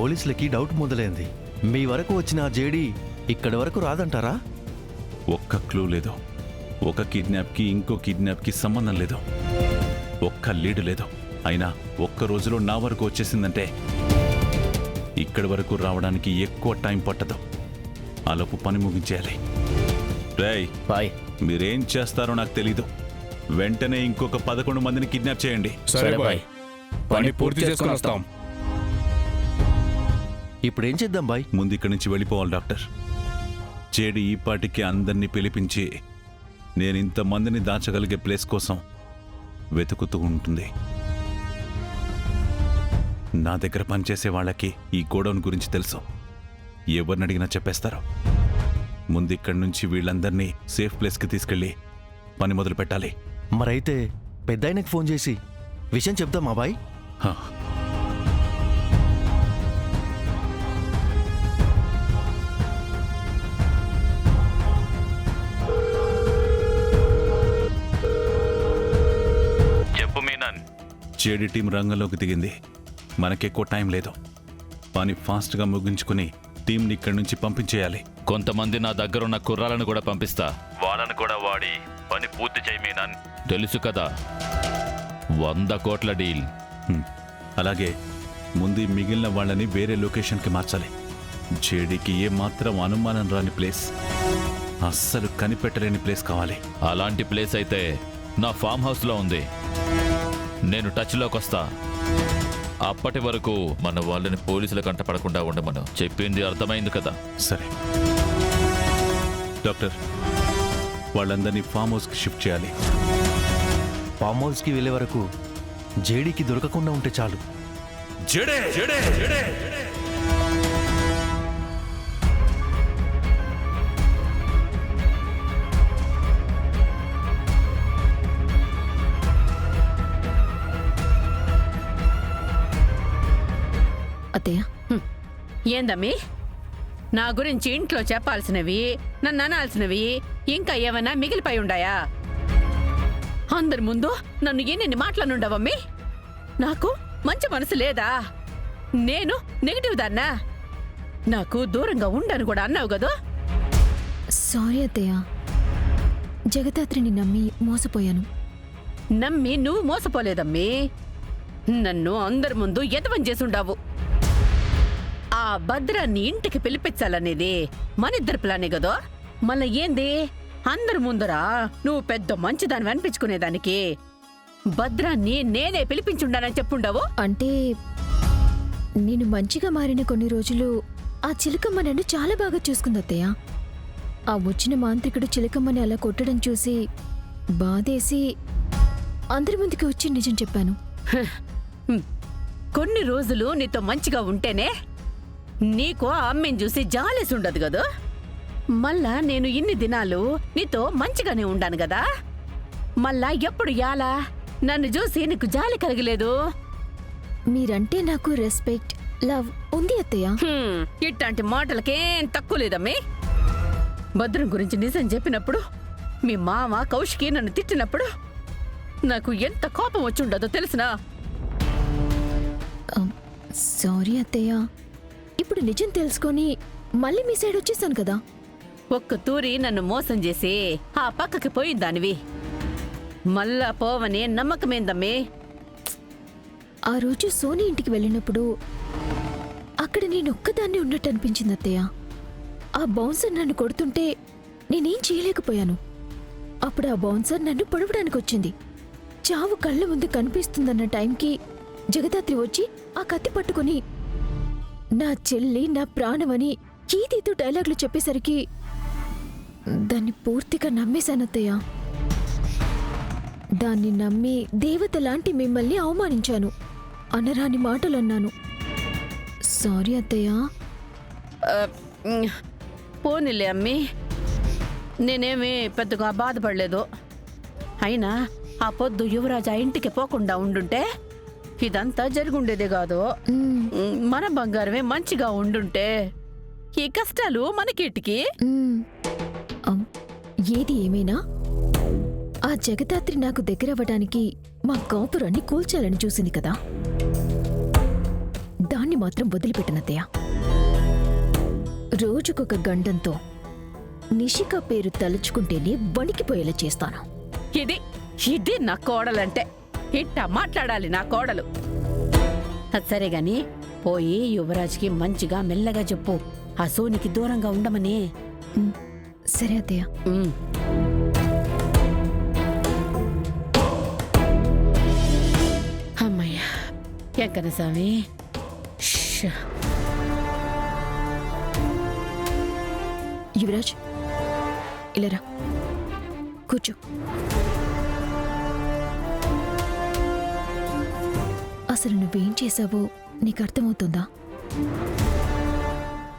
పోలీసులకి డౌట్ మొదలైంది. మీ వరకు వచ్చిన ఆ జేడీ ఇక్కడి వరకు రాదంటారా? ఒక్క క్లూ లేదు. ఒక కిడ్నాప్కి ఇంకో కిడ్నాప్కి సంబంధం లేదు. ఒక్క లీడ్ లేదు. అయినా ఒక్క రోజులో నా వరకు వచ్చేసిందంటే ఇక్కడి వరకు రావడానికి ఎక్కువ టైం పట్టదు. ఆలోపు పని ముగించేయాలి. రేయ్ బాయ్. మీరేం చేస్తారో నాకు తెలీదు. వెంటనే ఇంకొక 11 మందిని కిడ్నాప్ చేయండి. సరే బాయ్, పని పూర్తి చేసుకుని వస్తాం. ఇప్పుడేం చేద్దాం బాయ్? ముందు ఇక్కడి నుంచి వెళ్ళిపోవాలి డాక్టర్. జేడి ఈ పాటికి అందరినీ పిలిపించి నేను ఇంతమందిని దాచగలిగే ప్లేస్ కోసం వెతుకుతూ ఉంటుంది. నా దగ్గర పనిచేసే వాళ్ళకి ఈ గోడౌన్ గురించి తెలుసు. ఎవరిని అడిగినా చెప్పేస్తారు. ముందు ఇక్కడి నుంచి వీళ్ళందరినీ సేఫ్ ప్లేస్కి తీసుకెళ్ళి పని మొదలు పెట్టాలి. మరైతే పెద్దాయనకి ఫోన్ చేసి విషయం చెప్దామా బాయ్? హా. చెప్పు మీనన్. జేడి టీం రంగంలోకి దిగింది. మనకెక్కువ టైం లేదు. పని ఫాస్ట్గా ముగించుకుని టీంని ఇక్కడి నుంచి పంపించేయాలి. కొంతమంది నా దగ్గరున్న కుర్రాలను కూడా పంపిస్తా. వాళ్ళను కూడా వాడి పని పూర్తి చేయి మీనన్. తెలుసు కదా, 100 కోట్ల డీల్. అలాగే ముందు ఈ మిగిలిన వాళ్ళని వేరే లొకేషన్కి మార్చాలి. జేడీకి ఏమాత్రం అనుమానం రాని ప్లేస్, అస్సలు కనిపెట్టలేని ప్లేస్ కావాలి. అలాంటి ప్లేస్ అయితే నా ఫామ్ హౌస్లో ఉంది. నేను టచ్లోకి వస్తా. అప్పటి వరకు మన వాళ్ళని పోలీసుల కంటపడకుండా ఉండమను. చెప్పింది అర్థమైంది కదా? సరే డాక్టర్, వాళ్ళందరినీ ఫామ్ హౌస్కి షిఫ్ట్ చేయాలి. ఫామ్ హౌస్కి వెళ్ళే వరకు జేడీకి దొరకకుండా ఉంటే చాలు. జడే జడే జడే అత్తయ్య, ఏందమ్మీ? నా గురించి ఇంట్లో చెప్పాల్సినవి, నన్ను అనాల్సినవి ఇంకా ఏమైనా మిగిలిపోయి ఉండాయా? అందరి ముందు నన్ను ఎన్ని మాటలనుండవమ్మీ? నాకు మంచి మనసు లేదా? నేను నెగిటివ్ దాన్నా? నాకు దూరంగా ఉండను కూడా అన్నావు కదా? సారీ అత్తయ్య, జగదాత్రిని నమ్మి మోసపోయాను. నమ్మి నువ్వు మోసపోలేదమ్మీ. నన్ను అందరి ముందు ఎదవం చేసుండావు. ఆ భద్రాన్ని ఇంటికి పిలిపించాలనేది మనిద్దరి ప్లానే కదా? మళ్ళీ ఏంది అందరి ముందరా నువ్వు పెద్ద మంచిదాన్ని అనిపించుకునేదానికి భద్రాన్ని నేనే పిలిపించుండానని చెప్పుండావు. అంటే నేను మంచిగా మారిన కొన్ని రోజులు ఆ చిలకమ్మ నన్ను చాలా బాగా చూసుకుంది అత్తయ్య. ఆ వచ్చిన మాంత్రికుడు చిలకమ్మని అలా కొట్టడం చూసి బాధేసి అందరి ముందుకి వచ్చి నిజం చెప్పాను. కొన్ని రోజులు నీతో మంచిగా ఉంటేనే నీకు ఆ అమ్మని చూసి జాలేసి ఉండదు కదా? మళ్ళా నేను ఇన్ని దినాలు నీతో మంచిగానే ఉండాను కదా? మళ్ళా ఎప్పుడు యాలా నన్ను చూసి నీకు జాలి కలగలేదు? మీరంటే నాకు రెస్పెక్ట్, లవ్ ఉంది అత్తయ్య. ఇట్లాంటి మాటలకేం తక్కువ లేదమ్మే. భద్రం గురించి నిజం చెప్పినప్పుడు మీ మామ కౌశికి నన్ను తిట్టినప్పుడు నాకు ఎంత కోపం వచ్చుండదో తెలుసునా? సారీ అత్తయ్య, ఇప్పుడు నిజం తెలుసుకొని మళ్ళీ మీ సైడ్ వచ్చేసాను కదా. ఒక్క తూరి నన్ను మోసం చేసి ఆ పక్కకి పోయిందానివి. మళ్ళా పోవని నమ్మకమేందమ్మే. ఆ రోజు సోనీ ఇంటికి వెళ్ళినప్పుడు అక్కడ నేనొక్కదాన్ని ఉన్నట్టు అనిపించింది అత్తయ్య. ఆ బౌన్సర్ నన్ను కొడుతుంటే నేనేం చేయలేకపోయాను. అప్పుడు ఆ బౌన్సర్ నన్ను పొడవడానికి వచ్చింది. చావు కళ్ళ ముందు కనిపిస్తుందన్న టైంకి జగదాత్రి వచ్చి ఆ కత్తి పట్టుకుని నా చెల్లి నా ప్రాణమని ఈదీతో డైలాగులు చెప్పేసరికి దాన్ని పూర్తిగా నమ్మేశానత్తయ్య. దాన్ని నమ్మి దేవత లాంటి మిమ్మల్ని అవమానించాను. అనరాని మాటలన్నాను. సారీ అత్తయ్య. పోనీలే అమ్మి, నేనేమీ పెద్దగా బాధపడలేదు. అయినా ఆ పొద్దు యువరాజు ఆ ఇంటికి పోకుండా ఉండుంటే ఇదంతా జరుగుండేదే కాదు. మన బంగారమే మంచిగా ఉండుంటే ఈ కష్టాలు మనకేటికి? ఏది ఏమైనా ఆ జగదాత్రి నాకు దగ్గరవ్వడానికి మా కాపురాన్ని కూల్చాలని చూసింది కదా. దాన్ని మాత్రం వదిలిపెట్టనత్తయ్య. రోజుకొక గండంతో నిషిక పేరు తలుచుకుంటేనే వణికిపోయేలా చేస్తాను. ఇది ఇది నా కోడలంటే. ఇట్టా మాట్లాడాలి నా కోడలు. అది సరే గాని పోయి యువరాజ్కి మంచిగా మెల్లగా చెప్పు, ఆ సోనికి దూరంగా ఉండమని. సరే అత్తయ్య. అమ్మయ్యా ఎక్కన స్వామి. యువరాజ్ ఇలారా, కూర్చో. అసలు నువ్వేం చేశావో నీకు అర్థమవుతుందా?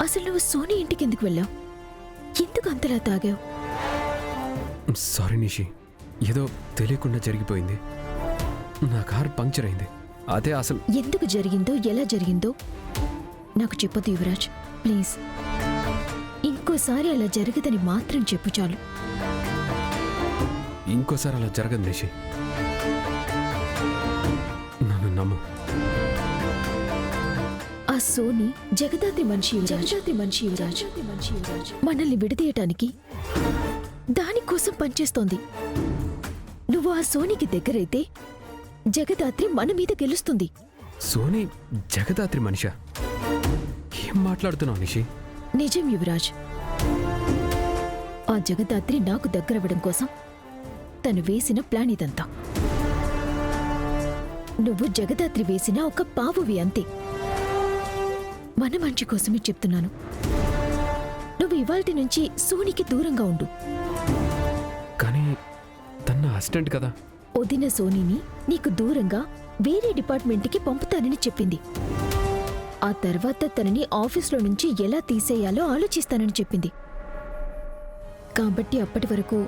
అసలు నువ్వు సోనీ ఇంటికి ఎందుకు వెళ్ళావు? ఎందుకు అంతలా తాగావు? సారీ నిషి, ఏదో తెలియకుండా జరిగిపోయింది. నా కార్ పంక్చర్ అయింది. అదే అసలు. ఎందుకు జరిగిందో ఎలా జరిగిందో నాకు చెప్పొద్దు యువరాజ్, ప్లీజ్. ఇంకోసారి అలా జరగదని మాత్రం చెప్పు చాలు. ఇంకోసారి అలా జరగదు నిషి, నన్ను నమ్ము. ఆ సోని జగదాత్రి మనిషి యువరాజ్. మనల్ని విడదీయటానికి దానికోసం పనిచేస్తోంది. నువ్వు ఆ సోనికి దగ్గరైతే జగదాత్రి మన మీద గెలుస్తుంది. సోనీ జగదాత్రి మనిషా? ఏం మాట్లాడుతున్నావు నిషి? నిజం యువరాజ్. ఆ జగదాత్రి నాకు దగ్గరవ్వడం కోసం తను వేసిన ప్లాన్ ఇదంతా. నువ్వు జగదాత్రి వేసిన ఒక పావువి అంతే. మన మంచి కోసమే చెప్తున్నాను. నువ్వు ఇవాల్టి నుంచి సోనికి దూరంగా ఉండు. కానీ తన అసిస్టెంట్ కదా. వదిన సోనీని నీకు దూరంగా వేరే డిపార్ట్మెంట్కి పంపుతానని చెప్పింది. ఆ తర్వాత తనని ఆఫీస్లో నుంచి ఎలా తీసేయాలో ఆలోచిస్తానని చెప్పింది. కాబట్టి అప్పటి వరకు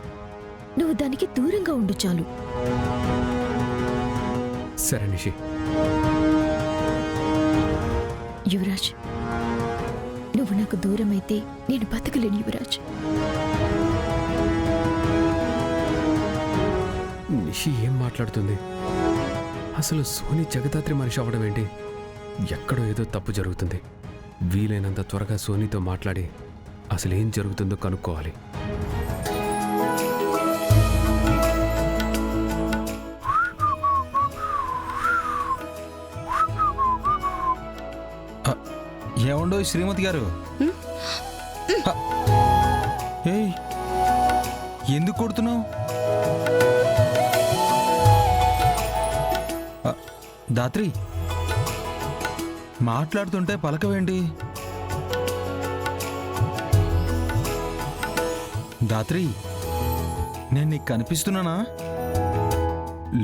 నువ్వు దానికి దూరంగా ఉండు చాలు. సరే నిషి. యువరాజ్, నువ్వు నాకు దూరమైతే నేను బతకలేను యువరాజ్. నిషి ఏం మాట్లాడుతుంది? అసలు సోనీ జగదాత్రి మనిషి అవ్వడం ఏంటి? ఎక్కడో ఏదో తప్పు జరుగుతుంది. వీలైనంత త్వరగా సోనీతో మాట్లాడి అసలు ఏం జరుగుతుందో కనుక్కోవాలి. ఏమండో శ్రీమతి గారు? ఏయ్, ఎందుకు కొడుతున్నావు? దాత్రి, మాట్లాడుతుంటే పలకవేంటి? దాత్రి, నేను నీకు కనిపిస్తున్నానా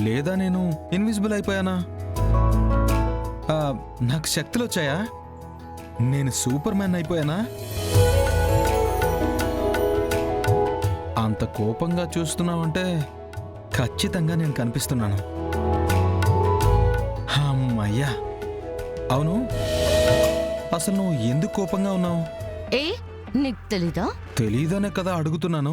లేదా నేను ఇన్విజిబుల్ అయిపోయానా? నాకు శక్తులు వచ్చాయా? నేను సూపర్ మ్యాన్ అయిపోయానా? అంత కోపంగా చూస్తున్నావంటే ఖచ్చితంగా నేను కనిపిస్తున్నాను. అమ్మయ్యా. అవును, అసలు నువ్వు ఎందుకు కోపంగా ఉన్నావు? ఏ నీకు తెలీదా? తెలీదనే కదా అడుగుతున్నాను.